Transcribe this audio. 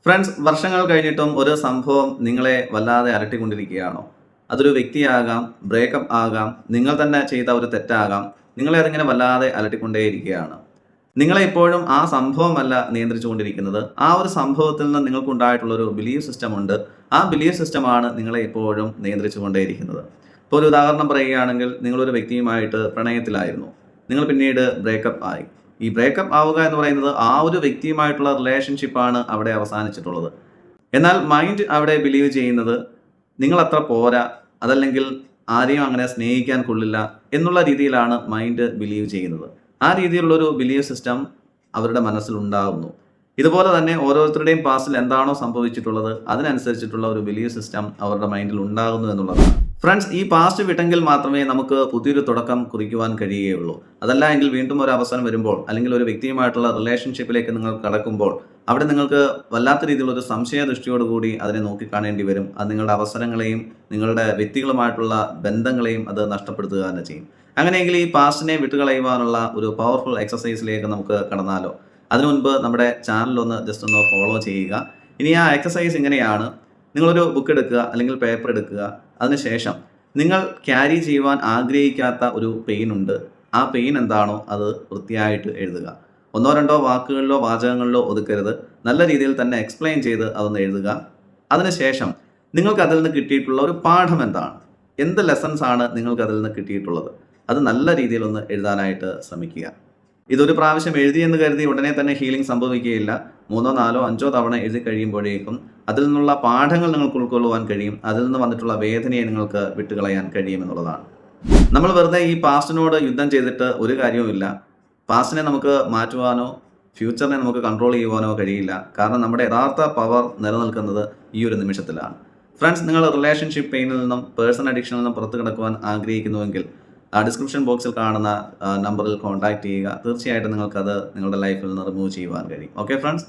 Friends, വർഷങ്ങൾ കഴിഞ്ഞിട്ടും ഒരു സംഭവം നിങ്ങളെ വല്ലാതെ അലട്ടിക്കൊണ്ടിരിക്കുകയാണോ? അതൊരു വ്യക്തിയാകാം, ബ്രേക്കപ്പ് ആകാം, നിങ്ങൾ തന്നെ ചെയ്ത ഒരു തെറ്റാകാം. നിങ്ങളെ അതിങ്ങനെ വല്ലാതെ അലട്ടിക്കൊണ്ടേയിരിക്കുകയാണ്. നിങ്ങളെ ഇപ്പോഴും ആ സംഭവമല്ല നിയന്ത്രിച്ചുകൊണ്ടിരിക്കുന്നത്. ആ ഒരു സംഭവത്തിൽ നിന്ന് നിങ്ങൾക്കുണ്ടായിട്ടുള്ളൊരു ബിലീഫ് സിസ്റ്റം ഉണ്ട്. ആ ബിലീഫ് സിസ്റ്റമാണ് നിങ്ങളെ ഇപ്പോഴും നിയന്ത്രിച്ചുകൊണ്ടേയിരിക്കുന്നത്. ഇപ്പോൾ ഒരു ഉദാഹരണം പറയുകയാണെങ്കിൽ, നിങ്ങളൊരു വ്യക്തിയുമായിട്ട് പ്രണയത്തിലായിരുന്നു. നിങ്ങൾ പിന്നീട് ബ്രേക്കപ്പ് ആയി. ഈ ബ്രേക്കപ്പ് ആവുക എന്ന് പറയുന്നത് ആ ഒരു വ്യക്തിയുമായിട്ടുള്ള റിലേഷൻഷിപ്പാണ് അവിടെ അവസാനിച്ചിട്ടുള്ളത്. എന്നാൽ മൈൻഡ് അവിടെ ബിലീവ് ചെയ്യുന്നത് നിങ്ങളത്ര പോരാ, അതല്ലെങ്കിൽ ആരെയും അങ്ങനെ സ്നേഹിക്കാൻ കൊള്ളില്ല എന്നുള്ള രീതിയിലാണ് മൈൻഡ് ബിലീവ് ചെയ്യുന്നത്. ആ രീതിയിലുള്ളൊരു ബിലീവ് സിസ്റ്റം അവരുടെ മനസ്സിലുണ്ടാകുന്നു. ഇതുപോലെ തന്നെ ഓരോരുത്തരുടെയും പാസ്റ്റിൽ എന്താണോ സംഭവിച്ചിട്ടുള്ളത് അതിനനുസരിച്ചിട്ടുള്ള ഒരു ബിലീവ് സിസ്റ്റം അവരുടെ മൈൻഡിൽ ഉണ്ടാകുന്നു എന്നുള്ളതാണ്. ഫ്രണ്ട്സ്, ഈ പാസ്റ്റ് വിട്ടെങ്കിൽ മാത്രമേ നമുക്ക് പുതിയൊരു തുടക്കം കുറിക്കുവാൻ കഴിയുകയുള്ളൂ. അതല്ല എങ്കിൽ വീണ്ടും ഒരു അവസരം വരുമ്പോൾ, അല്ലെങ്കിൽ ഒരു വ്യക്തിയുമായിട്ടുള്ള റിലേഷൻഷിപ്പിലേക്ക് നിങ്ങൾ കടക്കുമ്പോൾ അവിടെ നിങ്ങൾക്ക് വല്ലാത്ത രീതിയിലുള്ള ഒരു സംശയദൃഷ്ടിയോടുകൂടി അതിനെ നോക്കിക്കാണേണ്ടി വരും. അത് നിങ്ങളുടെ അവസരങ്ങളെയും നിങ്ങളുടെ വ്യക്തികളുമായിട്ടുള്ള ബന്ധങ്ങളെയും അത് നഷ്ടപ്പെടുത്തുക തന്നെ ചെയ്യും. അങ്ങനെയെങ്കിൽ ഈ പാസ്റ്റിനെ വിട്ടുകളയുവാനുള്ള ഒരു പവർഫുൾ എക്സസൈസിലേക്ക് നമുക്ക് കടന്നാലോ? അതിനു മുൻപ് നമ്മുടെ ചാനലൊന്ന് ജസ്റ്റ് ഒന്ന് ഫോളോ ചെയ്യുക. ഇനി ആ എക്സസൈസ് ഇങ്ങനെയാണ്: നിങ്ങളൊരു ബുക്ക് എടുക്കുക, അല്ലെങ്കിൽ പേപ്പർ എടുക്കുക. അതിനുശേഷം നിങ്ങൾ ക്യാരി ചെയ്യുവാൻ ആഗ്രഹിക്കാത്ത ഒരു പെയിൻ ഉണ്ട്. ആ പെയിൻ എന്താണോ അത് വൃത്തിയായിട്ട് എഴുതുക. ഒന്നോ രണ്ടോ വാക്കുകളിലോ വാചകങ്ങളിലോ ഒതുക്കരുത്. നല്ല രീതിയിൽ തന്നെ എക്സ്പ്ലെയിൻ ചെയ്ത് അതൊന്ന് എഴുതുക. അതിനുശേഷം നിങ്ങൾക്ക് അതിൽ നിന്ന് കിട്ടിയിട്ടുള്ള ഒരു പാഠം എന്താണ്, എന്ത് ലെസൺസ് ആണ് നിങ്ങൾക്ക് അതിൽ നിന്ന് കിട്ടിയിട്ടുള്ളത്, അത് നല്ല രീതിയിലൊന്ന് എഴുതാനായിട്ട് ശ്രമിക്കുക. ഇതൊരു പ്രാവശ്യം എഴുതിയെന്ന് കരുതി ഉടനെ തന്നെ ഹീലിംഗ് സംഭവിക്കുകയില്ല. 3, 4, 5 തവണ എഴുതി കഴിയുമ്പോഴേക്കും അതിൽ നിന്നുള്ള പാഠങ്ങൾ നിങ്ങൾക്ക് ഉൾക്കൊള്ളുവാൻ കഴിയും. അതിൽ നിന്ന് വന്നിട്ടുള്ള വേദനയെ നിങ്ങൾക്ക് വിട്ടുകളയാൻ കഴിയുമെന്നുള്ളതാണ്. നമ്മൾ വെറുതെ ഈ പാസ്റ്റിനോട് യുദ്ധം ചെയ്തിട്ട് ഒരു കാര്യവുമില്ല. പാസ്റ്റിനെ നമുക്ക് മാറ്റുവാനോ ഫ്യൂച്ചറിനെ നമുക്ക് കൺട്രോൾ ചെയ്യുവാനോ കഴിയില്ല. കാരണം നമ്മുടെ യഥാർത്ഥ പവർ നിലനിൽക്കുന്നത് ഈ ഒരു നിമിഷത്തിലാണ്. ഫ്രണ്ട്സ്, നിങ്ങൾ റിലേഷൻഷിപ്പ് പെയിനിൽ നിന്നും പേഴ്സൺ അഡിക്ഷനിൽ നിന്നും പുറത്തു കിടക്കുവാൻ ആഗ്രഹിക്കുന്നുവെങ്കിൽ ഡിസ്ക്രിപ്ഷൻ ബോക്സിൽ കാണുന്ന നമ്പറിൽ കോൺടാക്റ്റ് ചെയ്യുക. തീർച്ചയായിട്ടും നിങ്ങൾക്കത് നിങ്ങളുടെ ലൈഫിൽ നിന്ന് റിമൂവ് ചെയ്യുവാൻ കഴിയും. Okay friends.